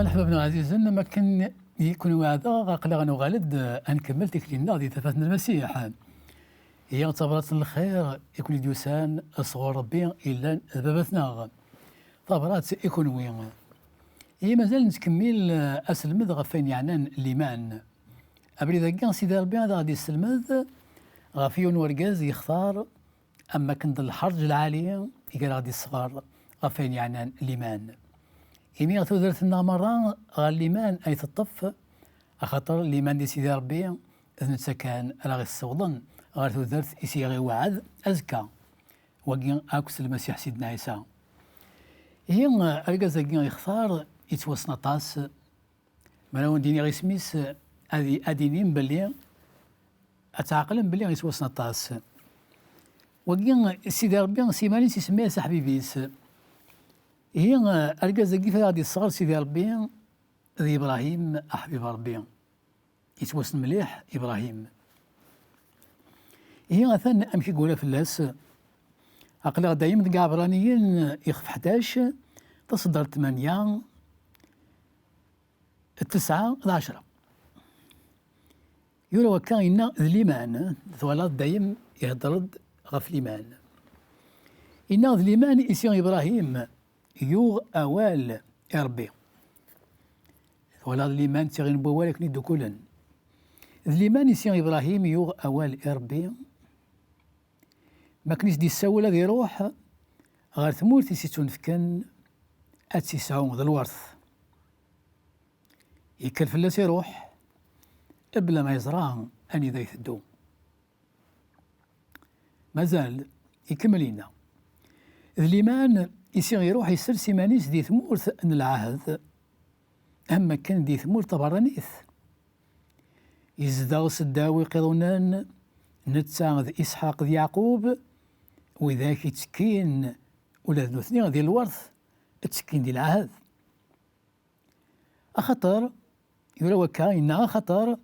مرحبا بنا عزيزي، ما كان يكون هذا قلق غالد نكمل تكلينا دي تفاتنا المسيح. هي اعتبرت الخير يكون ديوسان صغور ربي الا بابتنا طبرات ايكونوي. هي مازال نتكمل اسلمد غفين يعنان الايمان. ابري ذاك سيدي ربي هذا غادي يسلمد غفيون ورقاز يختار اما كنت الحرج العاليه يقال غادي الصغار غفين يعنان الايمان. إمي غتودرت لنا مرة غا الإيمان أي تطف خاطر الإيمان دي سيدي ربي إذن كان راه الصوضن غا تودرت إسي غي وعد أزكى وكي أكس المسيح سيدنا عيسى. هي أرقازاكي يختار يتوسنا طاس مراون ديني غي سميس أدينين بلي أتعقلن بلي يتوسنا طاس وكي سيدي ربي سيماني سيسميه حبيبيس. هي أرقازاكي غادي الصغر سيدي ربي ذي إبراهيم أحبيب ربي يتوسن مليح إبراهيم. هي غثان أمشي قولها في اللاس أقلق دايما كاع عبرانيين يخف 11 تصدر 8 9 10 يقول وكاين الإيمان ثوالات دايم يهدرد غف الإيمان. إن الإيمان إسيان إبراهيم يوغ أوال ربي ولا الإيمان تغين بوالك ندو كلن. الإيمان يسير إبراهيم يوغ أوال ربي ما كنيش دي الساولة دي روح غير ثمورتي سيتون فكان أتسيسعون ذا الورث يكل فلاس يروح قبل ما يزراه أني ذا يثدو مازال يكملينا. الإيمان يسير يروح يسر سيمانيس دي ثمورث أن العهد أما كان دي ثمور طبرانيث يزدغ سداوي قيضونان نتساغ إسحاق ذي يعقوب وذاك يتسكين ولا ذو اثنين ذي الورث التسكين دي العهد أخطر يقول وكاين خطر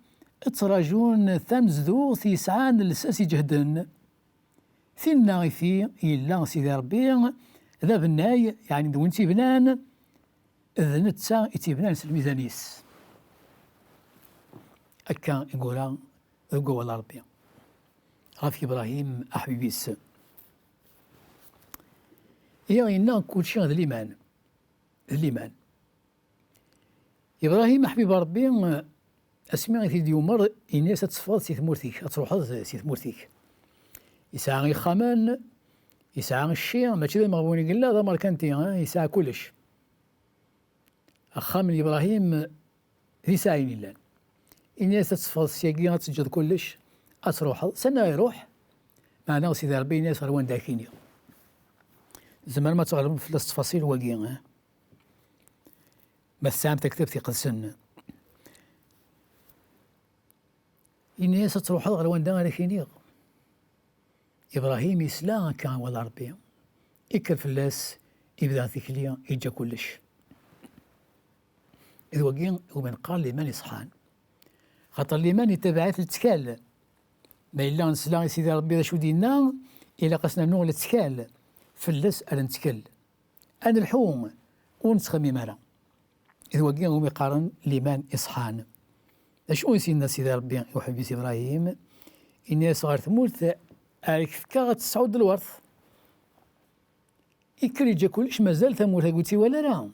اتراجون ثمزدوث يسعان لساس جهدن ثنا في إلا سيدي ربي ذا بناي يعني دونتي بنان إذ نتسا إتيبنان الميزانيس أكا يقولا يقول ربي غافي إبراهيم أحبيبيس. هي إنا كل شيء هذا الإيمان إبراهيم أحبيب ربي أسمع في ديومر إناس تصفاد سي ثمورتيك أتروح سي ثمورتيك يسعى خامان يسعى الشيء ماشي ذا مغبوني قال لا ذا ماركانتي يسعى كلش أخا من إبراهيم ذي ساعين اللان إناس تصفاد السياقين تسجد كلش أتروح سنة يروح معنا سيدي ربي ناس غروان داكيني زمان ما تعلم في التفاصيل واقيين ما السام تكتبتي قد سن إناس تروح غروان داكيني إبراهيم يسلا كان ولا ربي إكل فلاس يبدا ذيكليا يجا كلش إذ وقين ومن قال لمن يصحان خاطر لمن يتبعات التكال ما إلا نسلا سيدي ربي شو دينا إلا قسنا نوغ التكال فلاس أنا نتكل أنا الحوم ونتخمي مالا إذ وقين هم يقارن لمن يصحان أشو يسينا سيدي ربي يوحبي إبراهيم إني صغار ثمورت كيف غتسعود الورث يكري جا كلش مازال ثمورتها قلتي ولا لا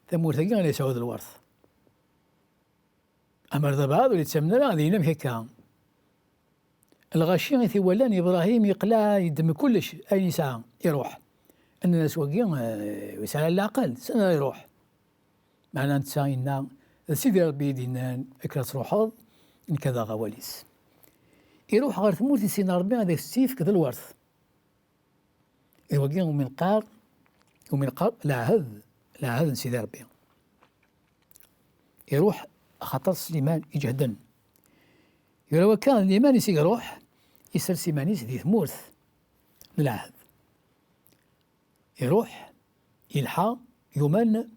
ثمورتها كاع يسعود الورث أما دابا هادو اللي تسمنا راه دينا هكا الغاشي غيثي ولاني إبراهيم يقلع يدم كلش أي ساعة يروح أن الناس واقيين يسعى على العقل سنة يروح معنا نتساينا سيدي ربي يدينا اكرا تروحض إن كذا غواليس يروح غير ثمورتي سيدنا ربي هذاك السيف كذا الورث يوقين ومن قار العهد سيدي ربي يروح خاطر سليمان يجهدن يقول كان الإيمان يسيق يروح يسر سيمانيس ذي ثمورث من العهد يروح يلحى يومان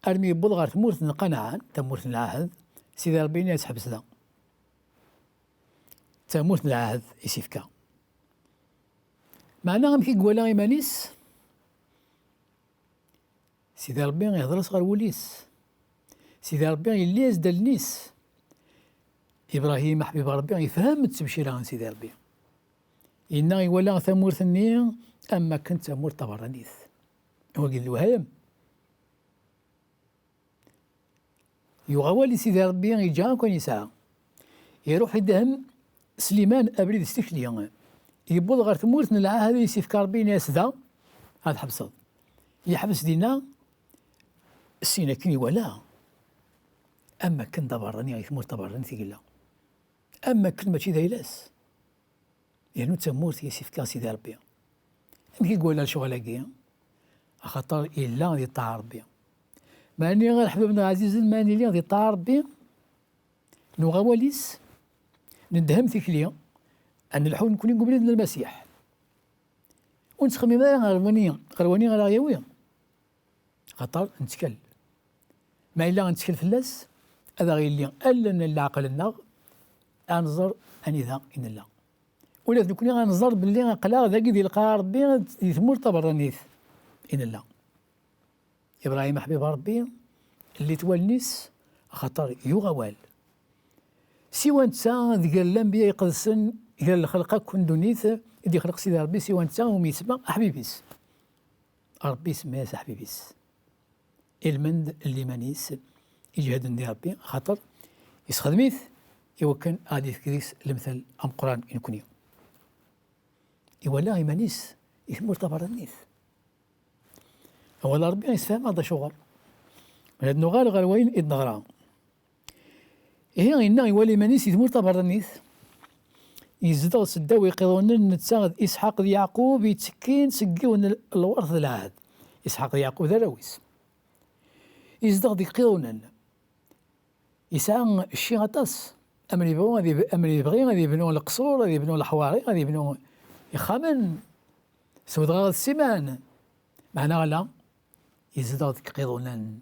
أرمي بلغر ثمورث نقنعان ثمورث العهد سيدي ربي يسحب سدا ثمورث العهد يسيفكا معنا غير كي قوالا إيمانيس سيدي ربي يهضر صغار وليس سيدي ربي اللي يزدل النيس إبراهيم حبيب ربي يفهم التبشير عن سيدي ربي إنا يولى ثمور ثنية أما كنت ثمور طبرانيث هو قال له هيم يغوى سيدي ربي يجا كون يسعى يروح يدهم سليمان أبريد استكليا يبوض غير ثمورث نلعى هذا يسيفكار بين ياسدا هذا حبصد يحبس دينا السينا كني ولا أما كن دبرني ثمور طبراني ثقيلا أما كلمة شي ذيلاس يعني تمورت يسيفكار سيدي ربي يمكن يقول لها شغل خاطر إلا غادي طاع ربي ماني غير حبيبنا عزيز ماني اللي غادي طاع ربي نوغا واليس ندهم ثكليا أن الحول نكون قبل المسيح ونتخمي ما غرواني غير ياوية خاطر نتكل ما إلا غنتكل فلاس هذا غير اللي ألا العقل الناغ أنظر أني ذا إن الله ولا نكون غنظر باللي غنقلا ذاك ديال لقى ربي يثمر طبرانيث إن الله إبراهيم حبيب ربي اللي توالنيس خاطر يغوال سوى نتا ذيك الأنبياء يقدسن قال الخلق كون دونيث اللي خلق سيدي ربي سوى نتا هم يسمى حبيبيس ربي سماه حبيبيس المند اللي مانيس يجهد ندي ربي خاطر يسخدميث يوكن غادي كريس المثل أم قرآن إن كوني يولا مانيس يثمر طبرانيث أولا ربي يسفهم هذا شغل من هاد نغال غالوين إذ نغرا إيه إنا يولي مانيس يثمر طبرانيث يزدغ سدا ويقضون نتساغد إسحاق ذي يعقوب يتسكين سقيون الورث العهد إسحاق ذي يعقوب ذا رويس يزدغ ذي قضون يسعى الشي غطاس أمن يبغي غادي يبنون القصور غادي يبنون الحواري غادي يبنون يخامن سود غاض السمان معنا لا يزدغ ذي قضون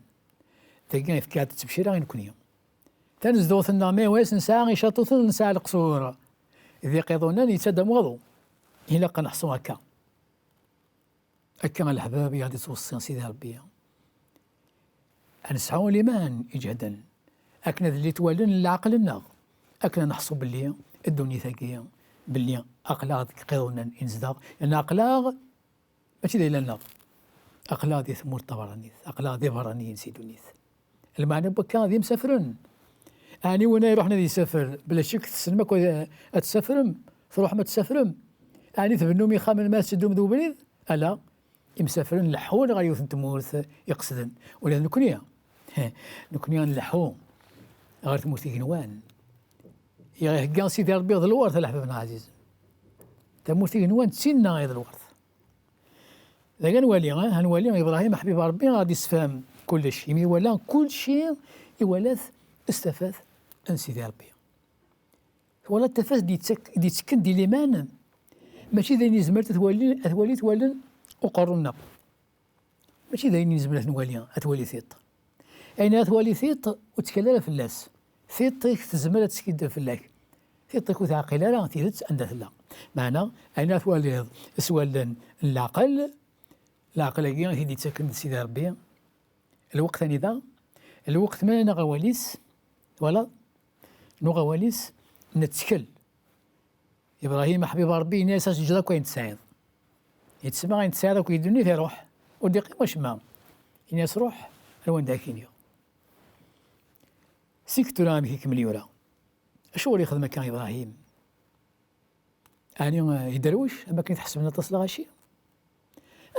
تلقى في كاد التبشيره غير نكون يوم تنزدو ثنا ما واس نساء يشاطو نساء القصور إذا قضونا يتدم وضو إلا قنحصو هكا الحباب غادي توصي سيدي ربي نسعو الإيمان يجهدا أكنا اللي توالن العقل الناغ أكنا نحصو باللي الدنيا ثقية باللي أقلاغ قضونا ينزدغ لأن أقلاغ ماشي دايلا الناغ أقلاغ دي ثمور طبرانيث أقلاغ دي براني ينسيدونيث المعنى بكا دي مسافرون أني وانا رحنا ذي سفر بلا شك تسلمك تسافرم تروح ما تسافرم أني تبنوم يخامن ما تسدوم ذو بريد ألا يمسافرن لحون غادي يوثن تمورث يقصدن ولا نكونيا نلحو غير تمورث ينوان يا هكا سيدي ربي ذا الورث الحبابنا عزيز تمورث ينوان تسينا غير الورث ذا هنولي إبراهيم حبيب ربي غادي يسفهم كل شيء يمي ولا كل شيء يولاث استفاد أن سيدي ربي ولا التفاز دي تسكن دي ليمان ماشي ذا نزمر توالي وقرنا ماشي ذا نزمر توالي ثيط أين توالي ثيط وتكلل في اللاس ثيط تزمر تسكد في اللاك ثيط كوث عقيلة لا تيرت عندها لا معنى أين توالي سوال العقل كي هي تسكن سيدي ربي الوقت ذا الوقت ما نغواليس ولا نغواليس نتكل إبراهيم حبيب ربي ناس جدا كوين تساعد يتسمع غين تساعد وكي يدوني في روح ودي واش ما الناس روح الوان داكينيو سيكتو راه كيكمل يورا اشو اللي يخدم كان إبراهيم يعني يدروش أما كنت تحسب تصل غاشي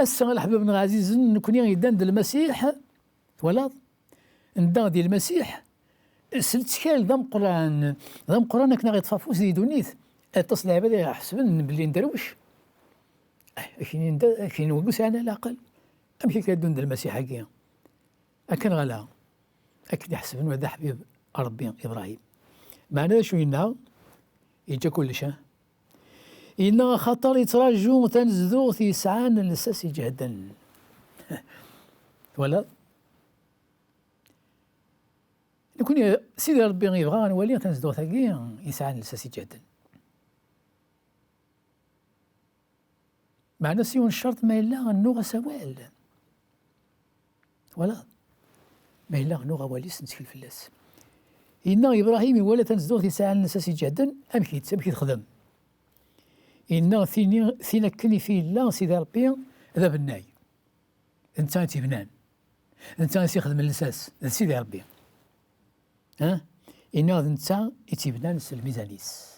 السنة الحبيب بن عزيز نكون يدان المسيح ولا ندان ديال المسيح سلتكال ذم قران كنا غيطفافو زيدونيث اتصل عباد يحسبن بلي ندروش كاين وقوس على العقل ام كي كيدون د المسيح هكايا اكن غلا اكن يحسبن هذا حبيب ربي ابراهيم معناه شو ينا يجا كلش إن خطر يتراجو تنزدو تيسعان لساس يجهدن ولا نكون سيدي ربي يبغى نولي تنزدو ثقي يسعان لساس يجهدن معنى سيون الشرط ما إلا النوغ سوال ولا ما إلا غنو غواليس نتكل فلاس. إنا إبراهيم ولا تنزدو في ساعة النساس جدا أم كيتخدم. إنا ثينا كني في الله سيدي ربي هذا بناي. أنت تيبنان. أنت تيخدم النساس سيدي ربي. إنا أنت يتيبنان الميزانيس.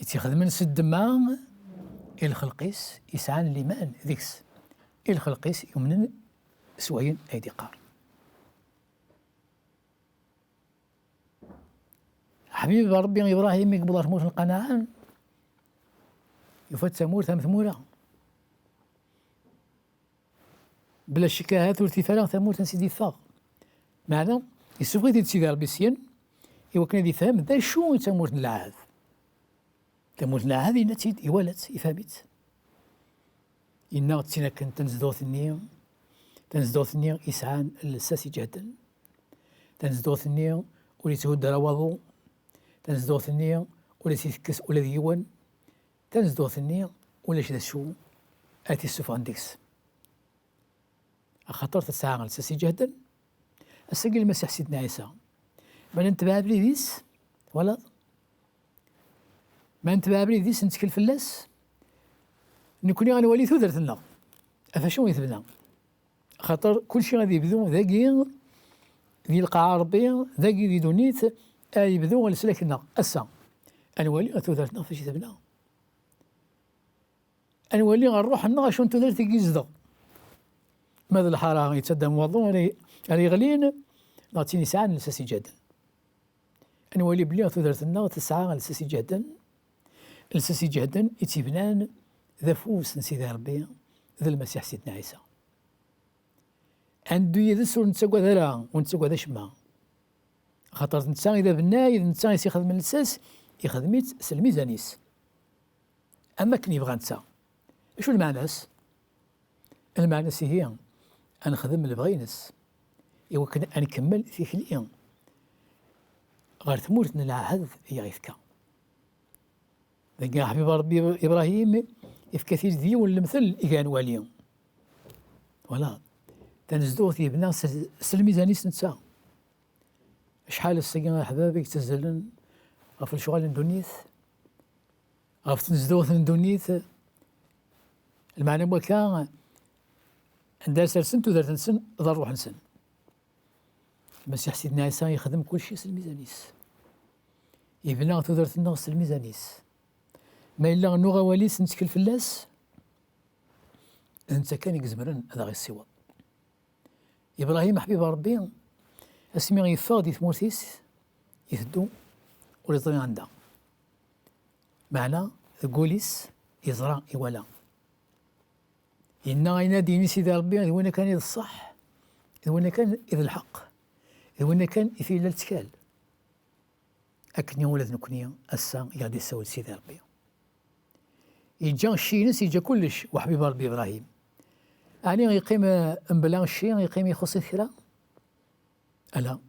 يتيخدم الدماغ الخلقيس يسعان الإيمان ذيكس. الخلقيس يمنن سوين أيدي قار. حبيب ربي إبراهيم يقبل ثمور القناعة يفوت ثمور ثمورة بلا شكاهات وارتفاع ثمور تنسيدي الثاغ معنى يسوغي دي سيدي ربي سين يوكنا دي فهم ذا شو ثمور العهد ثمور العهد نتيد يولد يفهمت إنا تسينا كنت تنزدو ثنيا إسعان الساسي جهدا تنزدو ثنيا وليتهد رواضو تنزدو ثنيا ولا تيفكس ولا ديوان تنزدو ثنيا ولا شدا شو آتي السوف عندكس خاطر تسعى الساسي جهدا السجل المسيح سيدنا عيسى ما ننتبه بريديس ولا ما ننتبه بريديس نتكل فلاس نكوني غنولي ثودرتنا أفاشو يثبنا خاطر كلشي غادي يبدو ذاكي ذي القاعة ربي ذاكي ذي دونيت يبدو غنسلكنا أسا أنولي ثودرتنا فاش يثبنا أنولي غنروح لنا شون ثودرتي كيزدا ماذا الحارة يتسدى موضوع راه يغلين نعطيني ساعة للساسي جدا أنولي بلي ثودرتنا تسعة للساسي جدا للساسي جدا يتبنان ذا فوس نسيدي ربي ذا المسيح سيدنا عيسى عندو يدس ونتساقوا ذرا ونتساقوا ذا شما خاطر نتا إذا بناي إذا نتا يخدم الساس يخدميت سلميزانيس أما كني يبغى نتا شو المعناس؟ المعناس هي أنخدم البغينس إوا أنكمل في خليا غير ثمورتنا العهد هي غيفكا ذاك حبيب ربي إبراهيم كثير ديون المثل إيكان واليوم ولا تنزدو في بنا سلميزانيس نتسا شحال السكين أحبابي تزلن غف الشغل ندونيث غف تنزدو ندونيث المعنى وكان عندها سرسنت ودرت نسن ضر روح نسن المسيح سيدنا عيسى يخدم كل شيء سلميزانيس يبنى تودرت الناس سلميزانيس ما إلا غنو غواليس نتكل فلاس أنت كان يقزمرن هذا غير السوا إبراهيم حبيب ربي اسمي غيفاض يثمورتيس يثدو وليطري عندها معنى قوليس يزرع يولا إنا يناديني سيدي ربي إذا وين كان إذا الصح إذا وين كان إذا الحق إذا وين كان في إلا التكال أكني ولد نكوني أسا يغادي يساوي سيدي ربي يجا الشينس يجا كلش وحبيب ربي إبراهيم يعني يقيم بلا الشيء يقيم يخص كرا ألا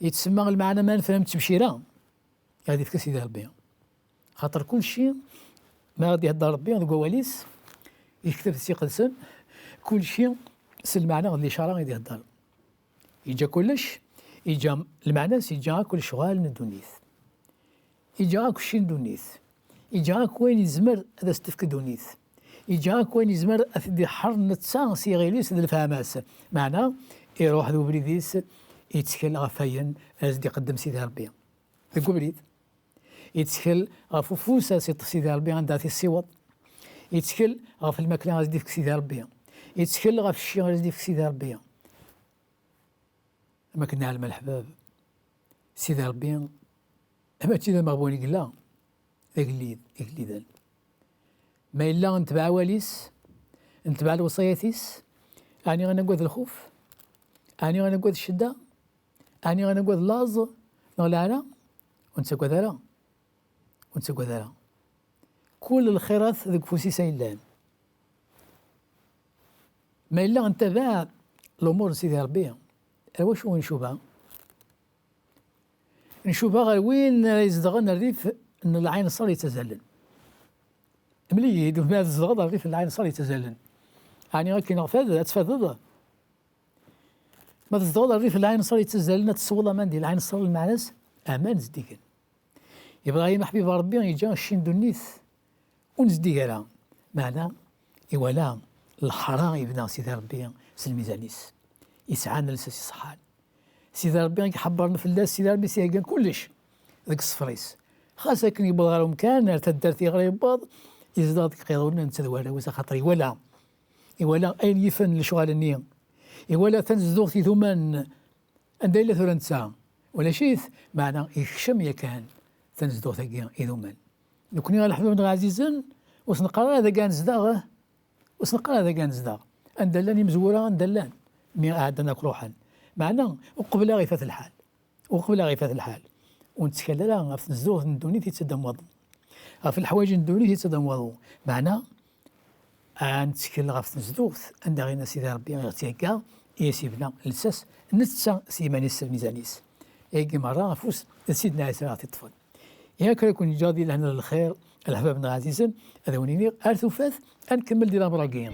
يتسمى المعنى ما فهمت بشيرا هذه فيك سيدي ربي خاطر كل شيء ما غادي يهضر ربي هذا كواليس يكتب سيقدسن كل شيء المعنى غادي إشارة غادي يهضر يجا كلش يجا المعنى يجا كل شغال ندونيث يجا كل شيء ندونيث يجاك وين يزمر هذا ستفك دونيث يجاك وين يزمر أثدي حر نتسان سيغيليس ذا الفهماس معنى يروح ذو بريديس يتسكل غفاين أزدي قدم سيدي ربي ذو بريد يتسكل غفوفوسا سيدي ربي عندها في السيوط يتسكل غف الماكلة غازدي في سيدي ربي يتسكل غف الشي غازدي في سيدي ربي أما كنا نعلم الحباب سيدي ربي أما تيدا مغبوني قلا إقليدان ما إلا نتبع واليس نتبع الوصياتيس أني غنقود الخوف أني غنقود الشدة أني غنقود اللاز نغلانا ونتسقوا ذرا ونتسقوا ذرا كل الخيرات ذوك فوسي سايلان ما إلا نتبع الأمور سيدي ربي واش هو نشوفها غير وين يزدغن الريف أن العين صار يتزلل ملي يدو ما الزغض الريف العين صار يتزلل يعني غير كي نغفاد تفضل ما تصدق الريف العين صار يتزال لنا تصولا من ديال العين صار المعناس امان زديكن ابراهيم حبيب ربي يجا الشين دونيث ونزديكا معنا إولا الحرام يبدا سيدي ربي سلميزانيس يسعانا لساس صحان سيدي ربي يحبرنا في الله سيدي ربي سيهكان كلش ذاك الصفريس خاصة كان يبغى لهم كان تدرتي غريباض يزداد قيضونا نتدوالي وسا خاطري ولا أين يفن لشغال النية ولا تنزدوغ في ثمان عند إلا ثورة ساعة ولا شيث معنا يخشم يكان تنزدوغ ثقيا إذومان نكوني على حبيب عزيزا وسنقرا هذا كان زداغه وسنقرا هذا كان زداغ أندلاني مزورة أندلان مي عندنا روحا معنا وقبل غيفة الحال ونتكلم في الزوج ندوني تيتسدم وضو في الحوايج ندوني تيتسدم وضو معنا نتكلم في الزوج عند غينا سيدي ربي غيرتيكا يسيبنا لساس نتسا سيماني السلميزانيس يجي مرة فوس سيدنا عيسى الطفل ياك يكون جادي لهنا الخير الأحباب العزيزين هذا ونيني أرثوفاث أنكمل ديال أمراكين